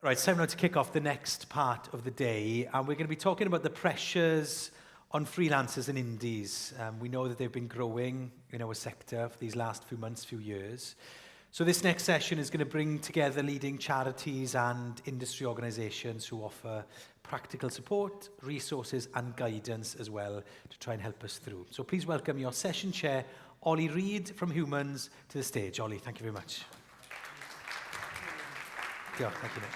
Right, it's time now to kick off the next part of the day, and we're going to be talking about the pressures on freelancers and indies. We know that they've been growing in our sector for these last few months, few years. So this next session is going to bring together leading charities and industry organisations who offer practical support, resources and guidance as well to try and help us through. So please welcome your session chair, Olly Reid from Humans, to the stage. Olly, thank you very much. Yeah, thank you, mate.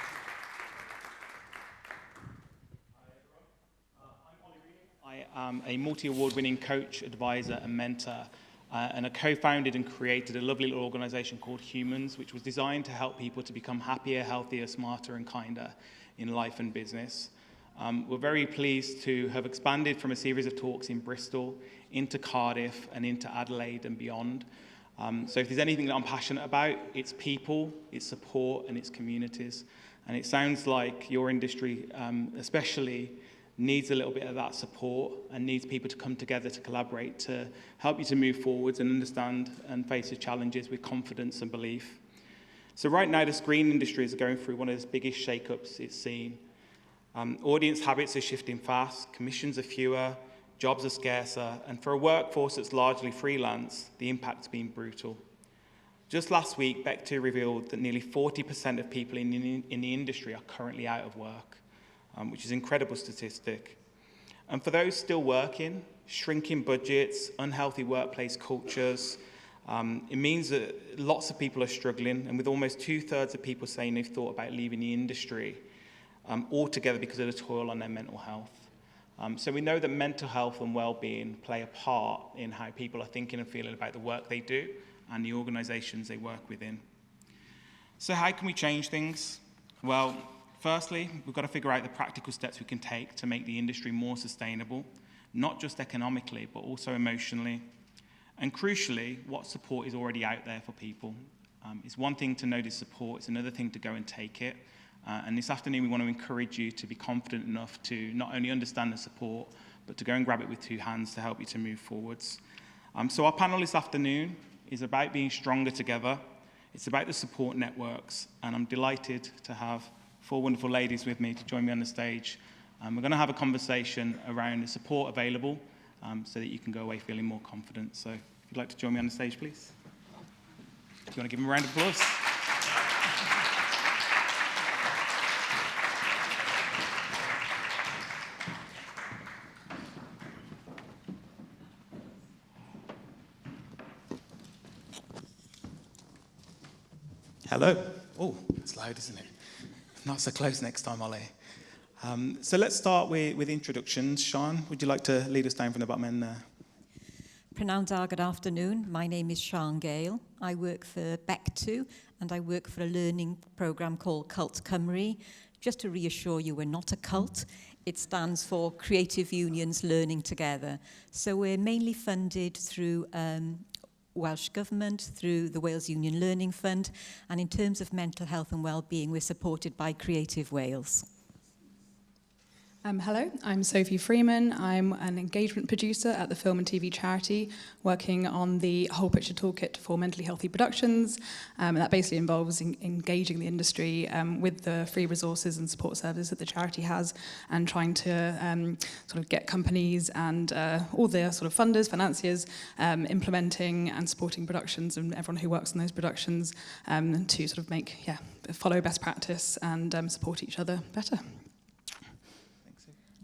I am a multi-award-winning coach, advisor and mentor, and I co-founded and created a lovely little organisation called Humans, which was designed to help people to become happier, healthier, smarter and kinder in life and business. We're very pleased to have expanded from a series of talks in Bristol into Cardiff and into Adelaide and beyond. So if there's anything that I'm passionate about, it's people, it's support and it's communities. And it sounds like your industry especially needs a little bit of that support and needs people to come together to collaborate to help you to move forwards and understand and face the challenges with confidence and belief. So right now the screen industry is going through one of the biggest shake-ups it's seen. Audience habits are shifting fast, commissions are fewer, jobs are scarcer, and for a workforce that's largely freelance, the impact's been brutal. Just last week, Bectu revealed that nearly 40% of people in the industry are currently out of work, which is an incredible statistic. And for those still working, shrinking budgets, unhealthy workplace cultures, it means that lots of people are struggling, and with almost 2/3 of people saying they've thought about leaving the industry altogether because of the toil on their mental health. So we know that mental health and well-being play a part in how people are thinking and feeling about the work they do and the organisations they work within. So how can we change things? Well, firstly, we've got to figure out the practical steps we can take to make the industry more sustainable, not just economically, but also emotionally. And crucially, what support is already out there for people. It's one thing to know this support, it's another thing to go and take it. And this afternoon, we want to encourage you to be confident enough to not only understand the support, but to go and grab it with two hands to help you to move forwards. So our panel this afternoon is about being stronger together. It's about the support networks, and I'm delighted to have 4 wonderful ladies with me to join me on the stage. We're going to have a conversation around the support available so that you can go away feeling more confident. So if you'd like to join me on the stage, please. Do you want to give them a round of applause? Hello. Oh, it's loud, isn't it? Not so close next time, Olly. So let's start with introductions. Siân, would you like to lead us down from the bottom end there? Prynawn da, good afternoon. My name is Siân Gale. I work for Bectu and I work for a learning programme called Cymru. Just to reassure you, we're not a cult. It stands for Creative Unions Learning Together. So we're mainly funded through Welsh Government, through the Wales Union Learning Fund, and in terms of mental health and well-being, we're supported by Creative Wales. Hello, I'm Sophie Freeman. I'm an engagement producer at the Film and TV charity, working on the Whole Picture Toolkit for Mentally Healthy Productions. And that basically involves engaging the industry with the free resources and support services that the charity has, and trying to sort of get companies and all the sort of funders, financiers, implementing and supporting productions and everyone who works on those productions to sort of follow best practice and support each other better.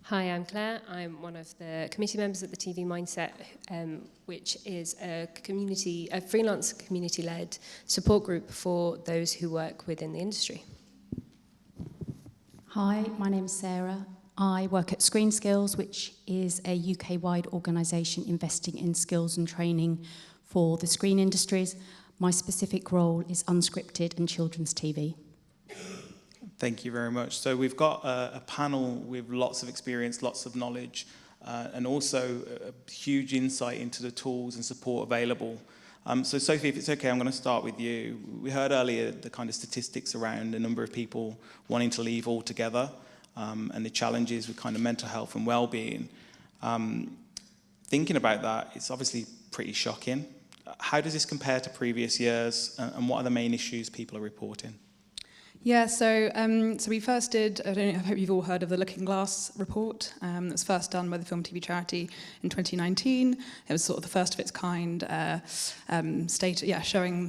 Hi, I'm Claire. I'm one of the committee members at the TV Mindset, which is a freelance community-led support group for those who work within the industry. Hi, my name's Sarah. I work at ScreenSkills, which is a UK-wide organisation investing in skills and training for the screen industries. My specific role is unscripted and children's TV. Thank you very much. So we've got a panel with lots of experience, lots of knowledge, and also a huge insight into the tools and support available. So Sophie, if it's okay, I'm going to start with you. We heard earlier the kind of statistics around the number of people wanting to leave altogether and the challenges with kind of mental health and well-being. Thinking about that, it's obviously pretty shocking. How does this compare to previous years, and what are the main issues people are reporting? Yeah, so we first did, I hope you've all heard of the Looking Glass report. That was first done by the Film TV charity in 2019. It was sort of the first of its kind,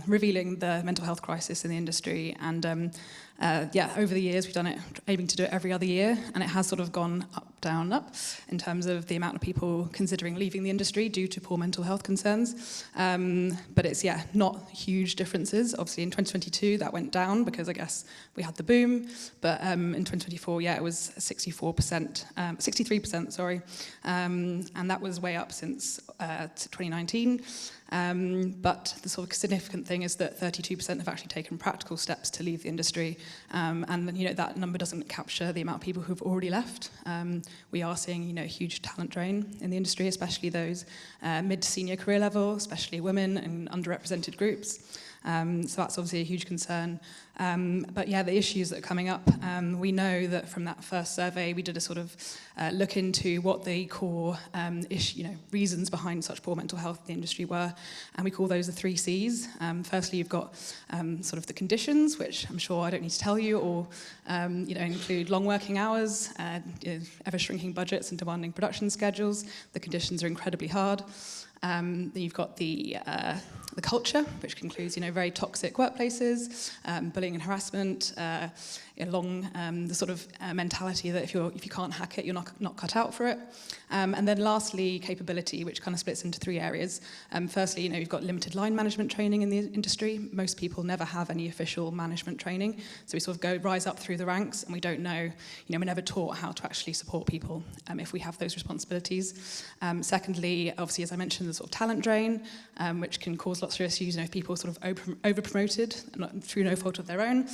revealing the mental health crisis in the industry. And over the years we've done it, aiming to do it every other year, and it has sort of gone up, down, up in terms of the amount of people considering leaving the industry due to poor mental health concerns. But it's, not huge differences. Obviously in 2022 that went down because I guess we had the boom, but in 2024, it was 63%, sorry, and that was way up since 2019. But the sort of significant thing is that 32% have actually taken practical steps to leave the industry, and that number doesn't capture the amount of people who've already left. We are seeing a huge talent drain in the industry, especially those mid to senior career level, especially women and underrepresented groups. So that's obviously a huge concern. But the issues that are coming up, we know that from that first survey, we did a sort of look into what the core reasons behind such poor mental health in the industry were, and we call those the 3 Cs. Firstly, you've got sort of the conditions, which I'm sure I don't need to tell you, or include long working hours, ever shrinking budgets and demanding production schedules. The conditions are incredibly hard. Then you've got the culture, which includes very toxic workplaces, bullying and harassment, the sort of mentality that if you can't hack it, you're not cut out for it. And then lastly, capability, which kind of splits into 3 areas. Firstly, you've got limited line management training in the industry. Most people never have any official management training, so we sort of rise up through the ranks, and we don't know, we're never taught how to actually support people if we have those responsibilities. Secondly, obviously, as I mentioned, the sort of talent drain, which can cause lots of issues. If people are sort of over-promoted through no fault of their own,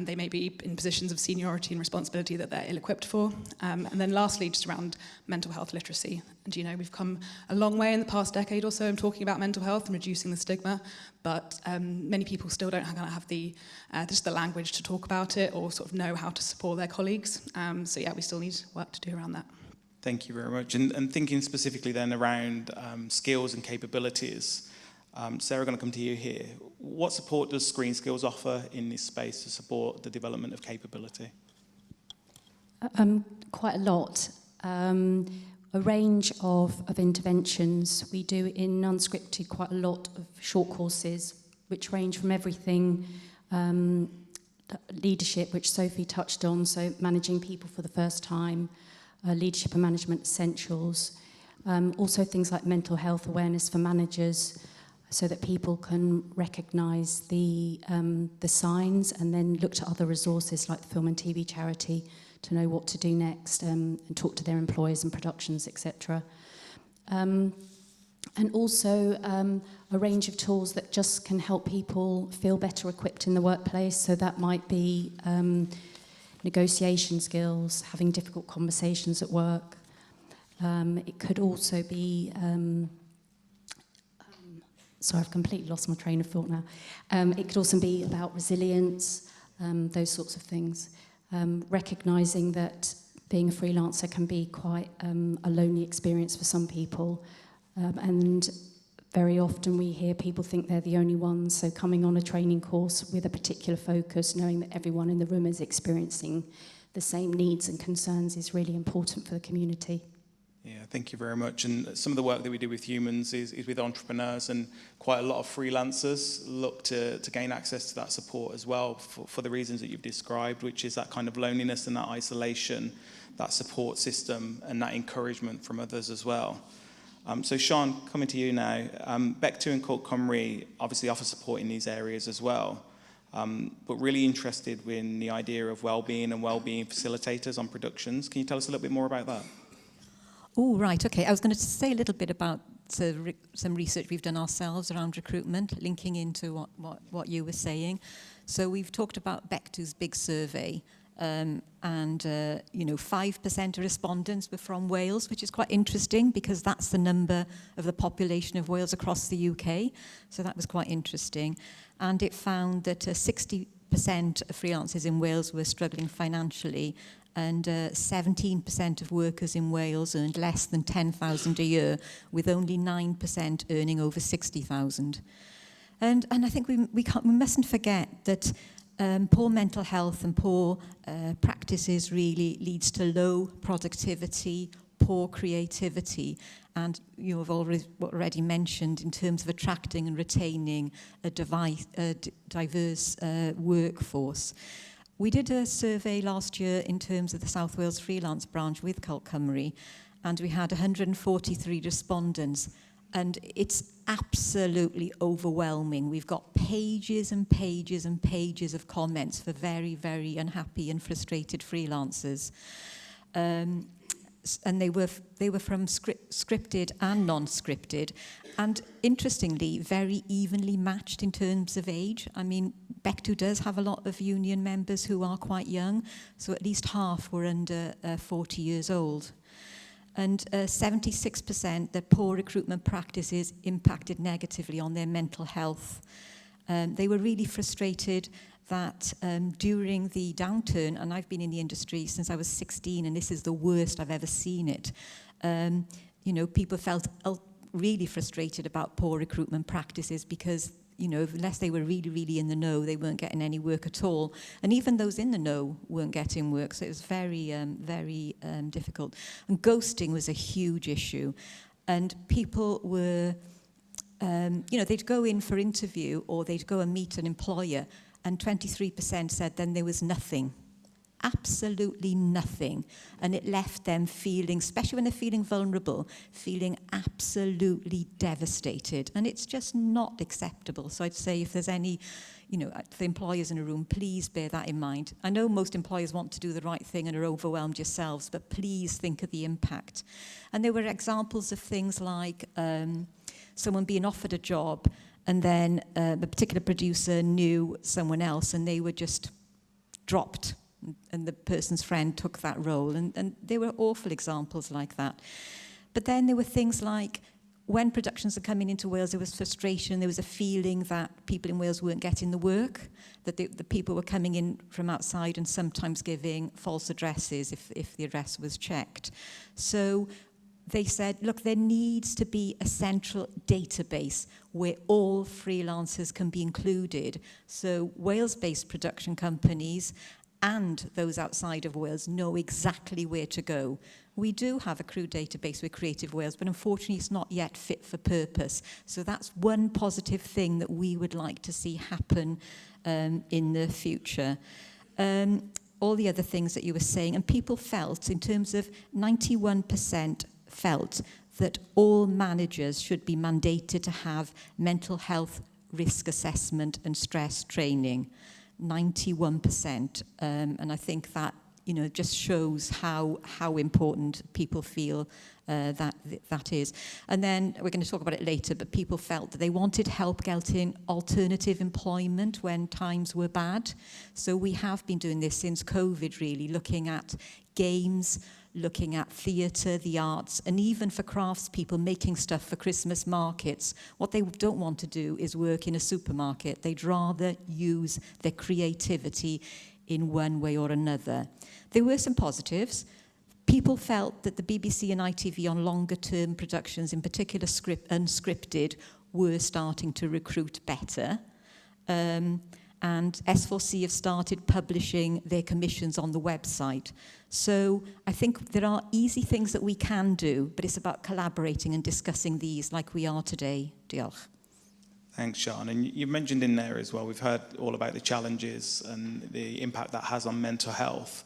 they may be in positions of seniority and responsibility that they're ill-equipped for. And then lastly, just around mental health literacy. And we've come a long way in the past decade or so in talking about mental health and reducing the stigma, but many people still don't have the language to talk about it or sort of know how to support their colleagues. We still need work to do around that. Thank you very much. And thinking specifically then around skills and capabilities, Sarah, going to come to you here. What support does ScreenSkills offer in this space to support the development of capability? Quite a lot. A range of interventions. We do in Unscripted quite a lot of short courses, which range from everything, leadership, which Sophie touched on, so managing people for the first time, leadership and management essentials, also things like mental health awareness for managers, so that people can recognise the signs and then look to other resources like the Film and TV charity to know what to do next, and talk to their employers and productions, etc. And also a range of tools that just can help people feel better equipped in the workplace. So that might be negotiation skills, having difficult conversations at work. It could also be... Sorry, I've completely lost my train of thought now. It could also be about resilience, those sorts of things. Recognising that being a freelancer can be quite a lonely experience for some people. And very often we hear people think they're the only ones, so coming on a training course with a particular focus, knowing that everyone in the room is experiencing the same needs and concerns is really important for the community. Yeah, thank you very much. And some of the work that we do with humans is with entrepreneurs, and quite a lot of freelancers look to gain access to that support as well for the reasons that you've described, which is that kind of loneliness and that isolation, that support system and that encouragement from others as well. So Siân, coming to you now. Bectu and Cymru obviously offer support in these areas as well, but really interested in the idea of wellbeing and wellbeing facilitators on productions. Can you tell us a little bit more about that? Oh, right, okay. I was going to say a little bit about some research we've done ourselves around recruitment, linking into what you were saying. So we've talked about Bectu's big survey, and 5% of respondents were from Wales, which is quite interesting because that's the number of the population of Wales across the UK. So that was quite interesting. And it found that 60% of freelancers in Wales were struggling financially, and 17% of workers in Wales earned less than £10,000 a year, with only 9% earning over £60,000. And I think we mustn't forget that Poor mental health and poor practices really leads to low productivity, poor creativity, and you have already mentioned in terms of attracting and retaining a diverse workforce. We did a survey last year in terms of the South Wales freelance branch with Cult Cymru, and we had 143 respondents, and it's absolutely overwhelming. We've got pages and pages and pages of comments for very, very unhappy and frustrated freelancers. And they were from scripted and non-scripted, and interestingly, very evenly matched in terms of age. I mean, Bectu does have a lot of union members who are quite young, so at least half were under 40 years old. And 76% that poor recruitment practices impacted negatively on their mental health. They were really frustrated that during the downturn, and I've been in the industry since I was 16, and this is the worst I've ever seen it, you know, people felt really frustrated about poor recruitment practices because, you know, unless they were really, really in the know, they weren't getting any work at all. And even those in the know weren't getting work, so it was very, very difficult. And ghosting was a huge issue. And people were, you know, they'd go in for interview or they'd go and meet an employer, and 23% said then there was nothing. Absolutely nothing. And it left them feeling, especially when they're feeling vulnerable, feeling absolutely devastated. And it's just not acceptable. So I'd say if there's any, you know, the employers in a room, please bear that in mind. I know most employers want to do the right thing and are overwhelmed yourselves, but please think of the impact. And there were examples of things like someone being offered a job, and then the particular producer knew someone else, and they were just dropped, and the person's friend took that role. And there were awful examples like that. But then there were things like when productions are coming into Wales, there was frustration. There was a feeling that people in Wales weren't getting the work, that the people were coming in from outside and sometimes giving false addresses if the address was checked. So they said, look, there needs to be a central database where all freelancers can be included. So Wales-based production companies and those outside of Wales know exactly where to go. We do have a crew database with Creative Wales, but unfortunately it's not yet fit for purpose. So that's one positive thing that we would like to see happen in the future. All the other things that you were saying, and people felt, in terms of 91% felt that all managers should be mandated to have mental health risk assessment and stress training. 91%, and I think that, you know, just shows how important people feel that is. And then we're going to talk about it later, but people felt that they wanted help getting alternative employment when times were bad. So we have been doing this since COVID, really, looking at games, looking at theatre, the arts, and even for craftspeople making stuff for Christmas markets. What they don't want to do is work in a supermarket. They'd rather use their creativity in one way or another. There were some positives. People felt that the BBC and ITV on longer-term productions, in particular unscripted, were starting to recruit better. And S4C have started publishing their commissions on the website. So I think there are easy things that we can do, but it's about collaborating and discussing these like we are today. Diolch. Thanks, Siân. And you mentioned in there as well, we've heard all about the challenges and the impact that has on mental health.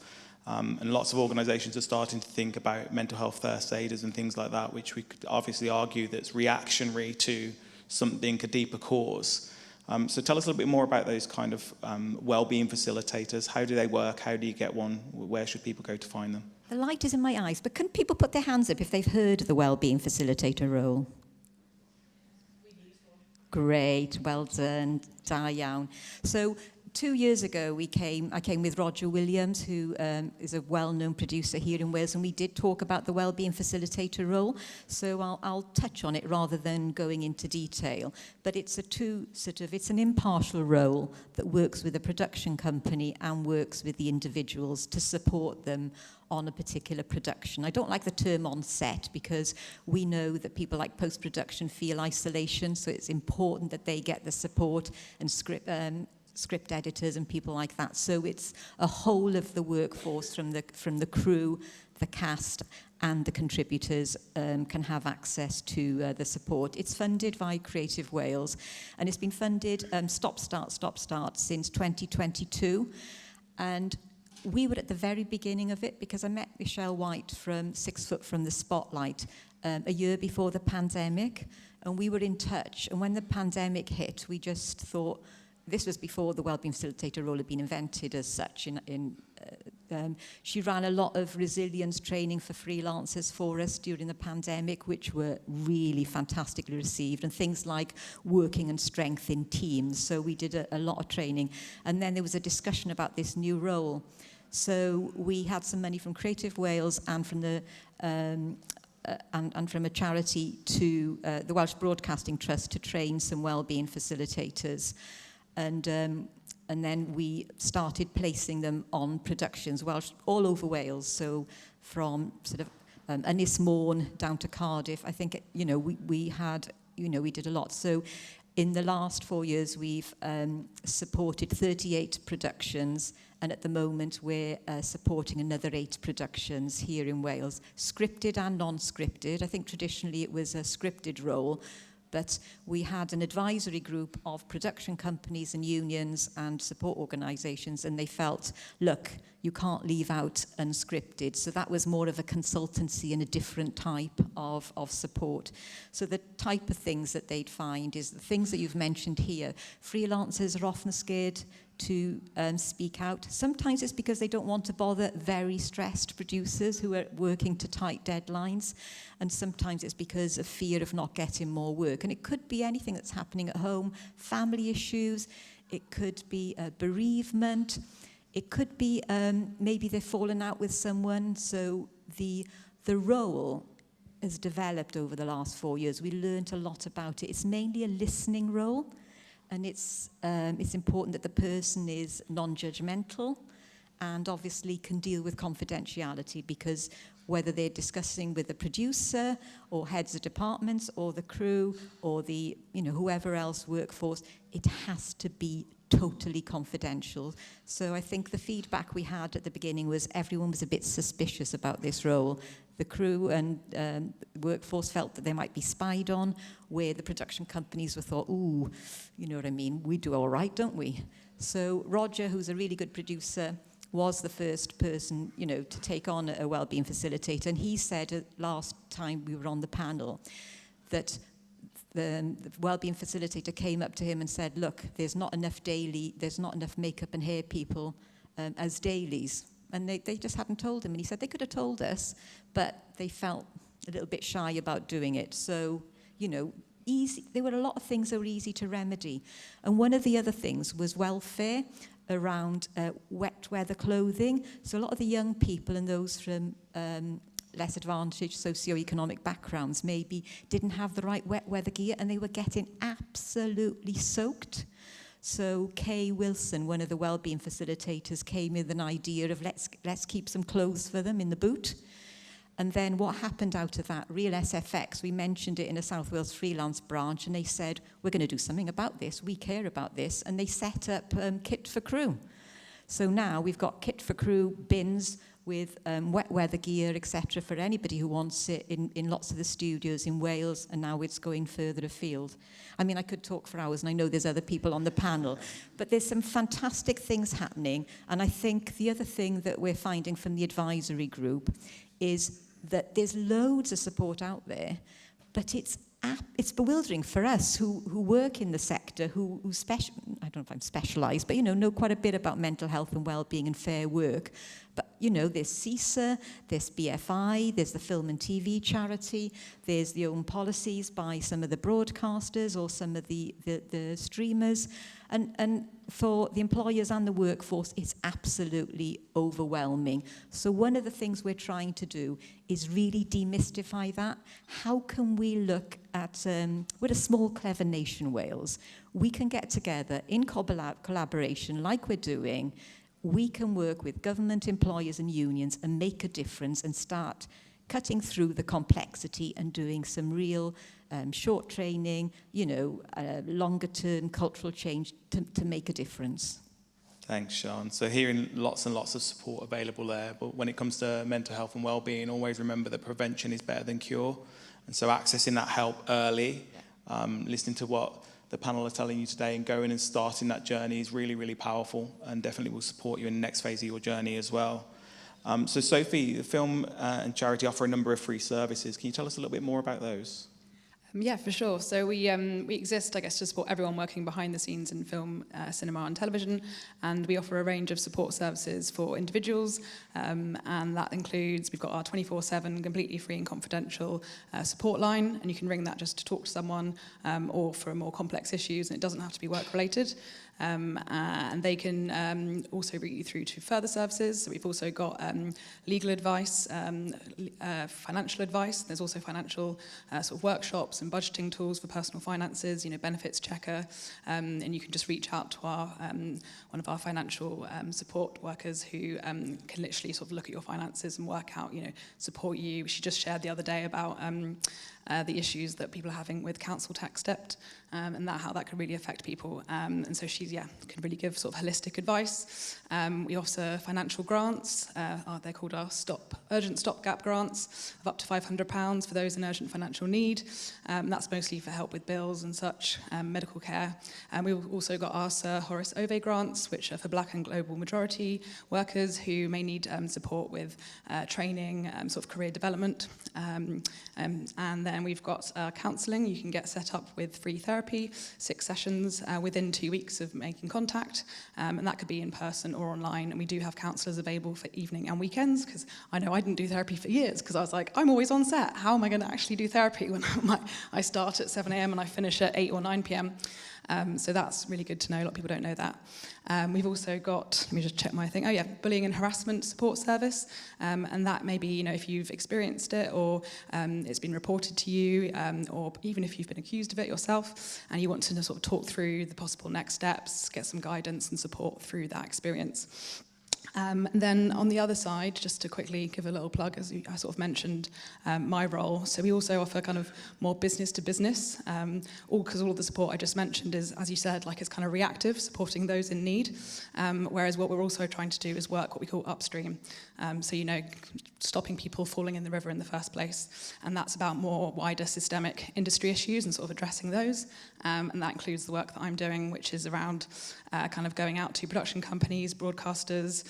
And lots of organisations are starting to think about mental health first aiders and things like that, which we could obviously argue that's reactionary to something, a deeper cause. So tell us a little bit more about those kind of wellbeing facilitators. How do they work? How do you get one? Where should people go to find them? The light is in my eyes, but can people put their hands up if they've heard of the wellbeing facilitator role? Great, well done, da iawn. So 2 years ago, I came with Roger Williams, who is a well-known producer here in Wales, and we did talk about the wellbeing facilitator role. So I'll touch on it rather than going into detail. But it's it's an impartial role that works with a production company and works with the individuals to support them on a particular production. I don't like the term on set because we know that people like post-production feel isolation, so it's important that they get the support and script editors and people like that. So it's a whole of the workforce from the crew, the cast, and the contributors can have access to the support. It's funded by Creative Wales, and it's been funded stop, start since 2022. And we were at the very beginning of it because I met Michelle White from 6 Foot from the Spotlight a year before the pandemic, and we were in touch. And when the pandemic hit, we just thought, this was before the wellbeing facilitator role had been invented as such. She ran a lot of resilience training for freelancers for us during the pandemic, which were really fantastically received, and things like working and strength in teams. So we did a lot of training. And then there was a discussion about this new role. So we had some money from Creative Wales and from the and from a charity to the Welsh Broadcasting Trust to train some wellbeing facilitators. And then we started placing them on productions all over Wales, so from sort of Ynys Môn down to Cardiff. I think, we did a lot. So in the last 4 years, we've supported 38 productions, and at the moment we're supporting another 8 productions here in Wales, scripted and non-scripted. I think traditionally it was a scripted role, but we had an advisory group of production companies and unions and support organisations, and they felt, look, you can't leave out unscripted. So that was more of a consultancy and a different type of support. So the type of things that they'd find is the things that you've mentioned here. Freelancers are often scared to speak out. Sometimes it's because they don't want to bother very stressed producers who are working to tight deadlines, and sometimes it's because of fear of not getting more work. And it could be anything that's happening at home, family issues, it could be bereavement, it could be maybe they've fallen out with someone. So the role has developed over the last 4 years. We learned a lot about it. It's mainly a listening role. And it's important that the person is non-judgmental and obviously can deal with confidentiality, because whether they're discussing with the producer or heads of departments or the crew or the, whoever else workforce, it has to be totally confidential. So I think the feedback we had at the beginning was everyone was a bit suspicious about this role. The crew and workforce felt that they might be spied on, where the production companies were thought, ooh, you know what I mean, we do all right, don't we? So Roger, who's a really good producer, was the first person, to take on a wellbeing facilitator. And he said last time we were on the panel that the wellbeing facilitator came up to him and said, look, there's not enough makeup and hair people as dailies. And they just hadn't told him. And he said they could have told us, but they felt a little bit shy about doing it. So, easy. There were a lot of things that were easy to remedy. And one of the other things was welfare around wet weather clothing. So a lot of the young people and those from less advantaged socioeconomic backgrounds maybe didn't have the right wet weather gear, and they were getting absolutely soaked. So Kay Wilson, one of the wellbeing facilitators, came with an idea of let's keep some clothes for them in the boot. And then what happened out of that, Real SFX, we mentioned it in a South Wales freelance branch, and they said, we're going to do something about this, we care about this, and they set up Kit for Crew. So now we've got Kit for Crew bins with wet weather gear, etc., for anybody who wants it in lots of the studios in Wales, and now it's going further afield. I mean, I could talk for hours, and I know there's other people on the panel, but there's some fantastic things happening. And I think the other thing that we're finding from the advisory group is that there's loads of support out there, but it's bewildering for us who work in the sector, who I don't know if I'm specialised, but know quite a bit about mental health and well-being and fair work. But there's CISA, there's BFI, there's the film and TV charity, there's the own policies by some of the broadcasters or some of the streamers, and for the employers and the workforce, it's absolutely overwhelming. So one of the things we're trying to do is really demystify that. How can we look at, we're a small, clever nation, Wales. We can get together in collaboration like we're doing. We can work with government, employers and unions and make a difference and start cutting through the complexity and doing some real short training, longer term cultural change to make a difference. Thanks, Siân. So hearing lots and lots of support available there, but when it comes to mental health and well-being, always remember that prevention is better than cure. And so accessing that help early, listening to what the panel are telling you today and going and starting that journey is really, really powerful and definitely will support you in the next phase of your journey as well. So Sophie, the film and charity offer a number of free services. Can you tell us a little bit more about those? Yeah, for sure. So we exist, I guess, to support everyone working behind the scenes in film, cinema and television, and we offer a range of support services for individuals, and that includes, we've got our 24/7 completely free and confidential support line, and you can ring that just to talk to someone or for more complex issues, and it doesn't have to be work-related. And they can also route you through to further services. So we've also got legal advice, financial advice. There's also financial sort of workshops and budgeting tools for personal finances, benefits checker. And you can just reach out to our one of our financial support workers who can literally sort of look at your finances and work out, support you. She just shared the other day about the issues that people are having with council tax debt and how that could really affect people. And so she, can really give sort of holistic advice. We offer financial grants. They're called our urgent stopgap grants of up to £500 for those in urgent financial need. That's mostly for help with bills and such, medical care. And we've also got our Sir Horace Ove grants, which are for Black and global majority workers who may need support with training, sort of career development. And then we've got counselling. You can get set up with free therapy, 6 sessions within 2 weeks of making contact, and that could be in person or online. And we do have counsellors available for evening and weekends, because I know I didn't do therapy for years because I was like, I'm always on set. How am I going to actually do therapy when I start at 7 a.m. and I finish at 8 or 9 p.m? So that's really good to know. A lot of people don't know that. We've also got, let me just check my thing. Bullying and harassment support service. And that may be, if you've experienced it or it's been reported to you, or even if you've been accused of it yourself and you want to sort of talk through the possible next steps, get some guidance and support through that experience. Then on the other side, just to quickly give a little plug, as I sort of mentioned, my role. So we also offer kind of more business to business, because all of the support I just mentioned is, as you said, it's kind of reactive, supporting those in need. Whereas what we're also trying to do is work what we call upstream. So, stopping people falling in the river in the first place. And that's about more wider systemic industry issues and sort of addressing those. And that includes the work that I'm doing, which is around kind of going out to production companies, broadcasters,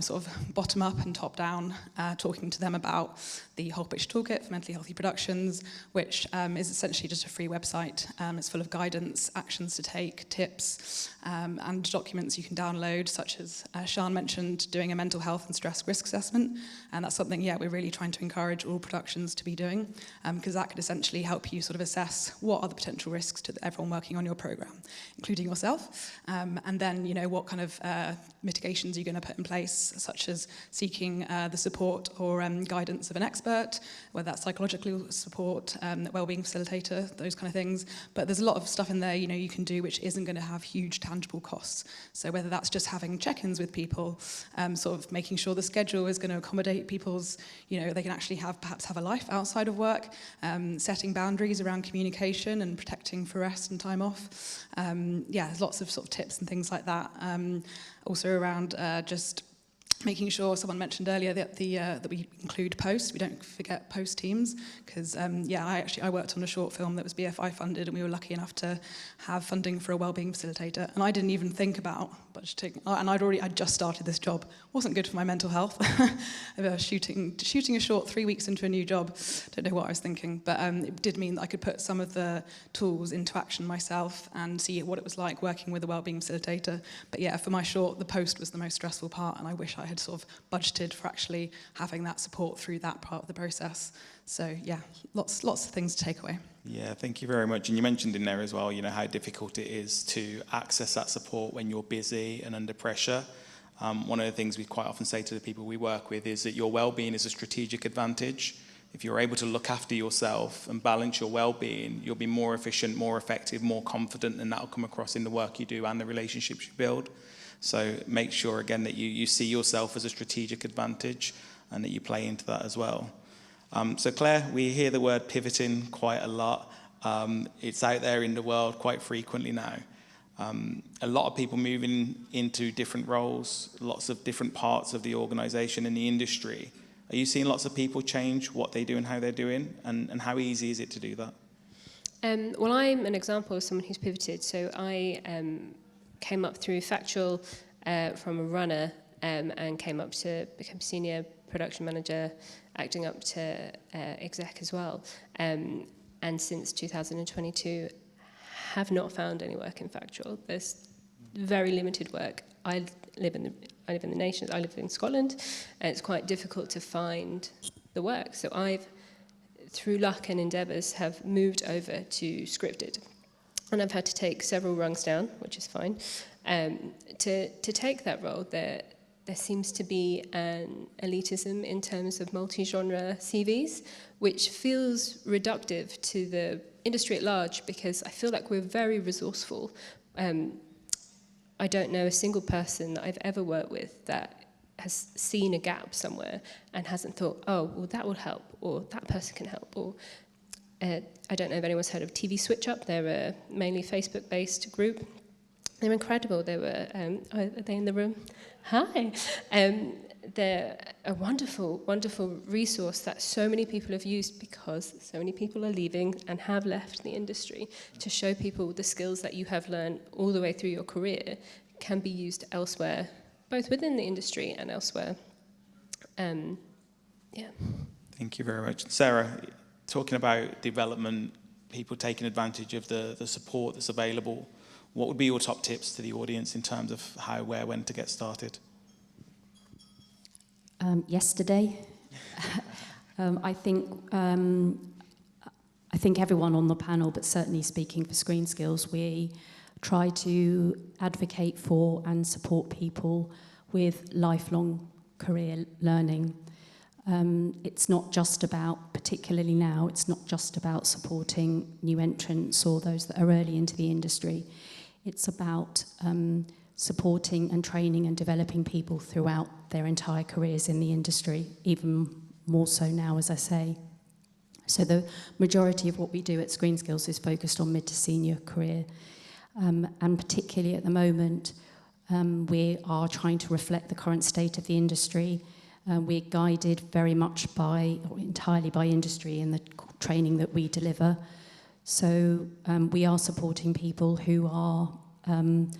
sort of bottom up and top down, talking to them about the Whole Picture Toolkit for Mentally Healthy Productions, which is essentially just a free website. It's full of guidance, actions to take, tips, and documents you can download, such as Siân mentioned, doing a mental health and stress risk assessment. And that's something, we're really trying to encourage all productions to be doing, because that could essentially help you sort of assess what are the potential risks to everyone working on your programme, including yourself. And then, what kind of mitigations you're going to put in place, such as seeking the support or guidance of an expert, whether that's psychological support, wellbeing facilitator, those kind of things. But there's a lot of stuff in there, you can do which isn't going to have huge tangible costs. So whether that's just having check-ins with people, sort of making sure the schedule is going to accommodate people's, they can actually perhaps have a life outside of work, setting boundaries around communication and protecting for rest and time off. There's lots of sort of tips and things like that. Also around just making sure, someone mentioned earlier that that we include post. We don't forget post teams, because I worked on a short film that was BFI funded, and we were lucky enough to have funding for a wellbeing facilitator. And I didn't even think about budgeting, and I'd just started this job. Wasn't good for my mental health. shooting a short 3 weeks into a new job. Don't know what I was thinking, but it did mean that I could put some of the tools into action myself and see what it was like working with a wellbeing facilitator. But for my short, the post was the most stressful part, and I wish I had sort of budgeted for actually having that support through that part of the process. So lots of things to take away. Yeah, thank you very much. And you mentioned in there as well, how difficult it is to access that support when you're busy and under pressure. One of the things we quite often say to the people we work with is that your well-being is a strategic advantage. If you're able to look after yourself and balance your well-being, you'll be more efficient, more effective, more confident, and that'll come across in the work you do and the relationships you build. So make sure, again, that you see yourself as a strategic advantage and that you play into that as well. So Claire, we hear the word pivoting quite a lot. It's out there in the world quite frequently now. A lot of people moving into different roles, lots of different parts of the organisation and the industry. Are you seeing lots of people change what they do and how they're doing? And how easy is it to do that? Well, I'm an example of someone who's pivoted. So I came up through factual from a runner and came up to become senior production manager, acting up to exec as well. And since 2022, have not found any work in factual. There's very limited work. I live in the nations. I live in Scotland, and it's quite difficult to find the work. So I've, through luck and endeavours, have moved over to scripted, and I've had to take several rungs down, which is fine. To take that role, there seems to be an elitism in terms of multi-genre CVs, which feels reductive to the industry at large, because I feel like we're very resourceful. I don't know a single person that I've ever worked with that has seen a gap somewhere and hasn't thought, oh, well, that will help, or that person can help, or I don't know if anyone's heard of TV Switch Up. They're a mainly Facebook-based group. They're incredible. They were, are they in the room? Hi. They're a wonderful, wonderful resource that so many people have used because so many people are leaving and have left the industry, to show people the skills that you have learned all the way through your career can be used elsewhere, both within the industry and elsewhere. Yeah. Thank you very much. Sarah, talking about development, people taking advantage of the support that's available, what would be your top tips to the audience in terms of how, where, when to get started? Yesterday, I think everyone on the panel, but certainly speaking for ScreenSkills, we try to advocate for and support people with lifelong career learning. It's not just about, particularly now, it's not just about supporting new entrants or those that are early into the industry. It's about supporting and training and developing people throughout their entire careers in the industry, even more so now, as I say. So the majority of what we do at ScreenSkills is focused on mid to senior career. And particularly at the moment, we are trying to reflect the current state of the industry. We're guided very much by, or entirely by industry in the training that we deliver. So we are supporting people who are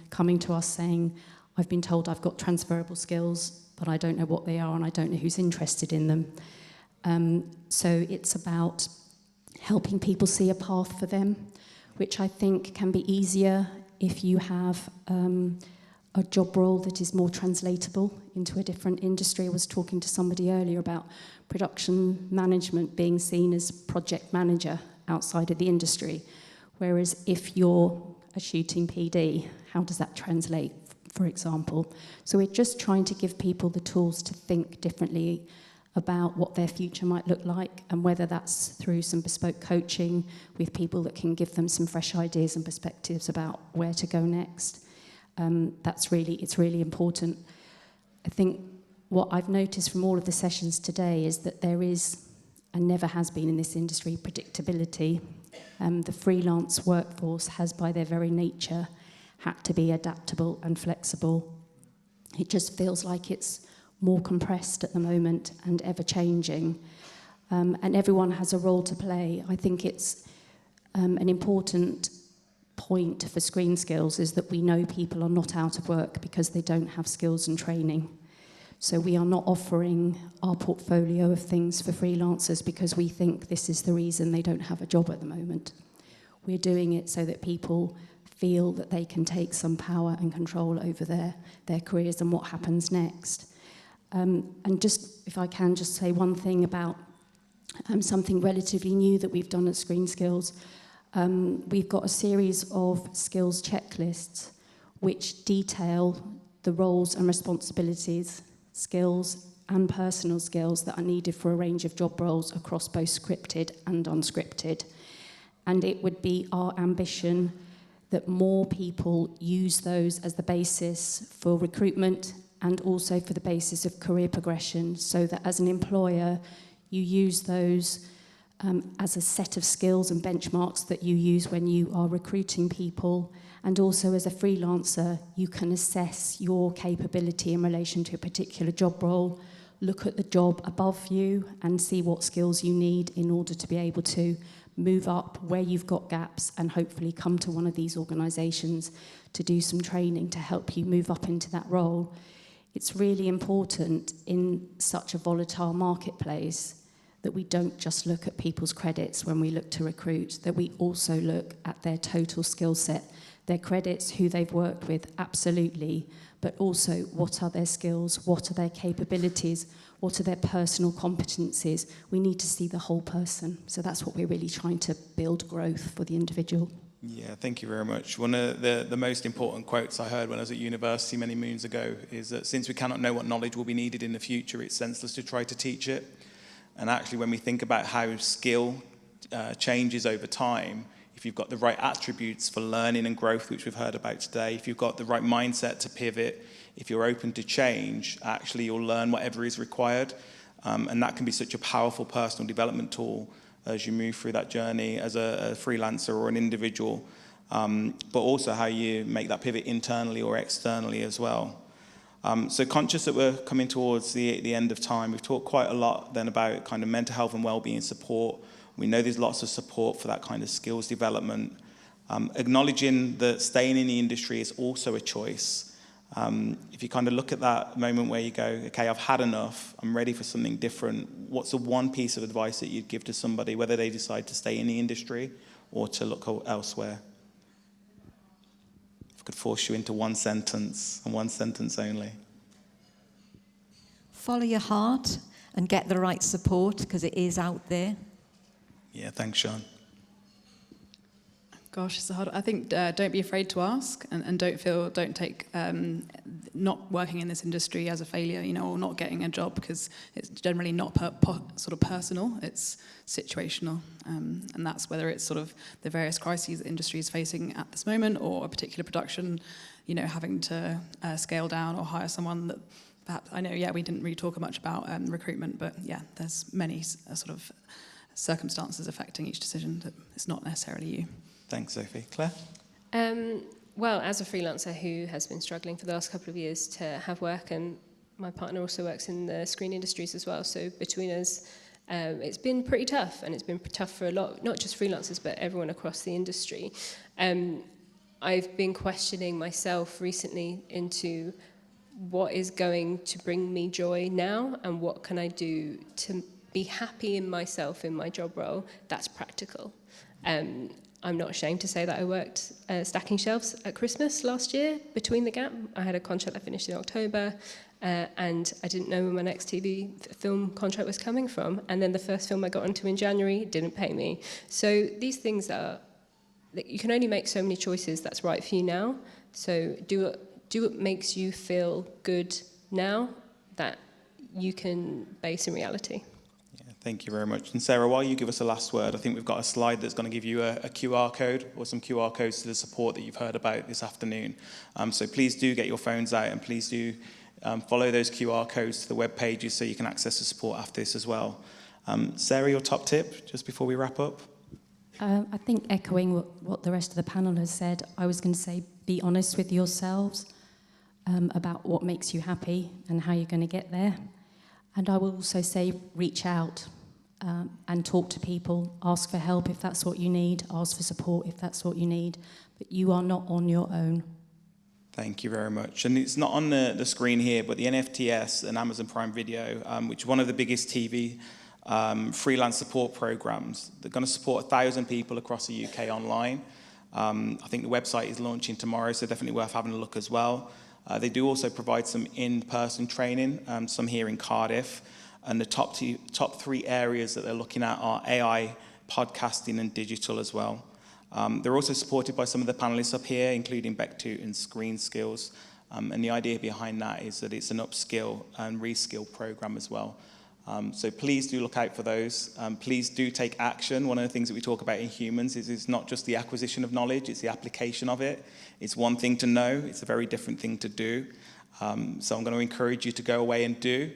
coming to us saying, I've been told I've got transferable skills, but I don't know what they are and I don't know who's interested in them. So it's about helping people see a path for them, which I think can be easier if you have a job role that is more translatable into a different industry. I was talking to somebody earlier about production management being seen as project manager outside of the industry, whereas if you're a shooting PD, how does that translate, for example? So we're just trying to give people the tools to think differently about what their future might look like, and whether that's through some bespoke coaching with people that can give them some fresh ideas and perspectives about where to go next. It's really important. I think what I've noticed from all of the sessions today is that there is, and never has been in this industry, predictability. The freelance workforce has, by their very nature, had to be adaptable and flexible. It just feels like it's more compressed at the moment and ever-changing. And everyone has a role to play. I think it's an important point for ScreenSkills is that we know people are not out of work because they don't have skills and training. So we are not offering our portfolio of things for freelancers because we think this is the reason they don't have a job at the moment. We're doing it so that people feel that they can take some power and control over their careers and what happens next. And just, if I can just say one thing about something relatively new that we've done at ScreenSkills. We've got a series of skills checklists which detail the roles and responsibilities, skills and personal skills that are needed for a range of job roles across both scripted and unscripted. And it would be our ambition that more people use those as the basis for recruitment and also for the basis of career progression, so that as an employer, You use those as a set of skills and benchmarks that you use when you are recruiting people. And also as a freelancer, you can assess your capability in relation to a particular job role, look at the job above you and see what skills you need in order to be able to move up where you've got gaps and hopefully come to one of these organisations to do some training to help you move up into that role. It's really important in such a volatile marketplace that we don't just look at people's credits when we look to recruit, that we also look at their total skill set, their credits, who they've worked with, absolutely, but also what are their skills, what are their capabilities, what are their personal competencies. We need to see the whole person. So that's what we're really trying to build growth for the individual. Yeah, thank you very much. One of the most important quotes I heard when I was at university many moons ago is that since we cannot know what knowledge will be needed in the future, it's senseless to try to teach it. And actually, when we think about how skill changes over time, if you've got the right attributes for learning and growth, which we've heard about today, if you've got the right mindset to pivot, if you're open to change, actually you'll learn whatever is required. And that can be such a powerful personal development tool as you move through that journey as a freelancer or an individual, but also how you make that pivot internally or externally as well. So conscious that we're coming towards the end of time, we've talked quite a lot then about kind of mental health and wellbeing support. We know there's lots of support for that kind of skills development. Acknowledging that staying in the industry is also a choice. If you kind of look at that moment where you go, okay, I've had enough, I'm ready for something different, what's the one piece of advice that you'd give to somebody, whether they decide to stay in the industry or to look elsewhere? If I could force you into one sentence, and one sentence only. Follow your heart and get the right support, because it is out there. Yeah, thanks, Siân. Gosh, it's hard. I think don't be afraid to ask, and don't take not working in this industry as a failure, or not getting a job, because it's generally not sort of personal. It's situational, and that's whether it's sort of the various crises the industry is facing at this moment, or a particular production, having to scale down or hire someone that perhaps I know. Yeah, we didn't really talk much about recruitment, but yeah, there's many sort of circumstances affecting each decision that it's not necessarily you. Thanks, Sophie. Claire? Well, as a freelancer who has been struggling for the last couple of years to have work, and my partner also works in the screen industries as well, so between us, it's been pretty tough, and it's been tough for a lot, not just freelancers, but everyone across the industry. I've been questioning myself recently into what is going to bring me joy now, and what can I do to be happy in myself in my job role that's practical. I'm not ashamed to say that I worked stacking shelves at Christmas last year between the gap. I had a contract that finished in October, and I didn't know where my next TV film contract was coming from. And then the first film I got onto in January didn't pay me. So these things are, you can only make so many choices that's right for you now. So do what makes you feel good now that you can base in reality. Thank you very much. And Sarah, while you give us a last word, I think we've got a slide that's going to give you a QR code or some QR codes to the support that you've heard about this afternoon. So please do get your phones out, and please do follow those QR codes to the web pages so you can access the support after this as well. Sarah, your top tip just before we wrap up? I think echoing what the rest of the panel has said, I was going to say be honest with yourselves about what makes you happy and how you're going to get there. And I will also say reach out and talk to people, ask for help if that's what you need, ask for support if that's what you need, but you are not on your own. Thank you very much. And it's not on the screen here, but the NFTS and Amazon Prime Video, which is one of the biggest TV freelance support programs. They're going to support 1,000 people across the UK online. I think the website is launching tomorrow, so definitely worth having a look as well. They do also provide some in-person training, some here in Cardiff. And the top three areas that they're looking at are AI, podcasting, and digital as well. They're also supported by some of the panelists up here, including Bectu and ScreenSkills. And the idea behind that is that it's an upskill and reskill program as well. So please do look out for those. Please do take action. One of the things that we talk about in humans is it's not just the acquisition of knowledge, it's the application of it. It's one thing to know, it's a very different thing to do. So I'm going to encourage you to go away and do.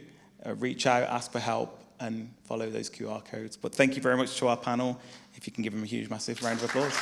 Reach out, ask for help, and follow those QR codes. But thank you very much to our panel. If you can give them a huge, massive round of applause.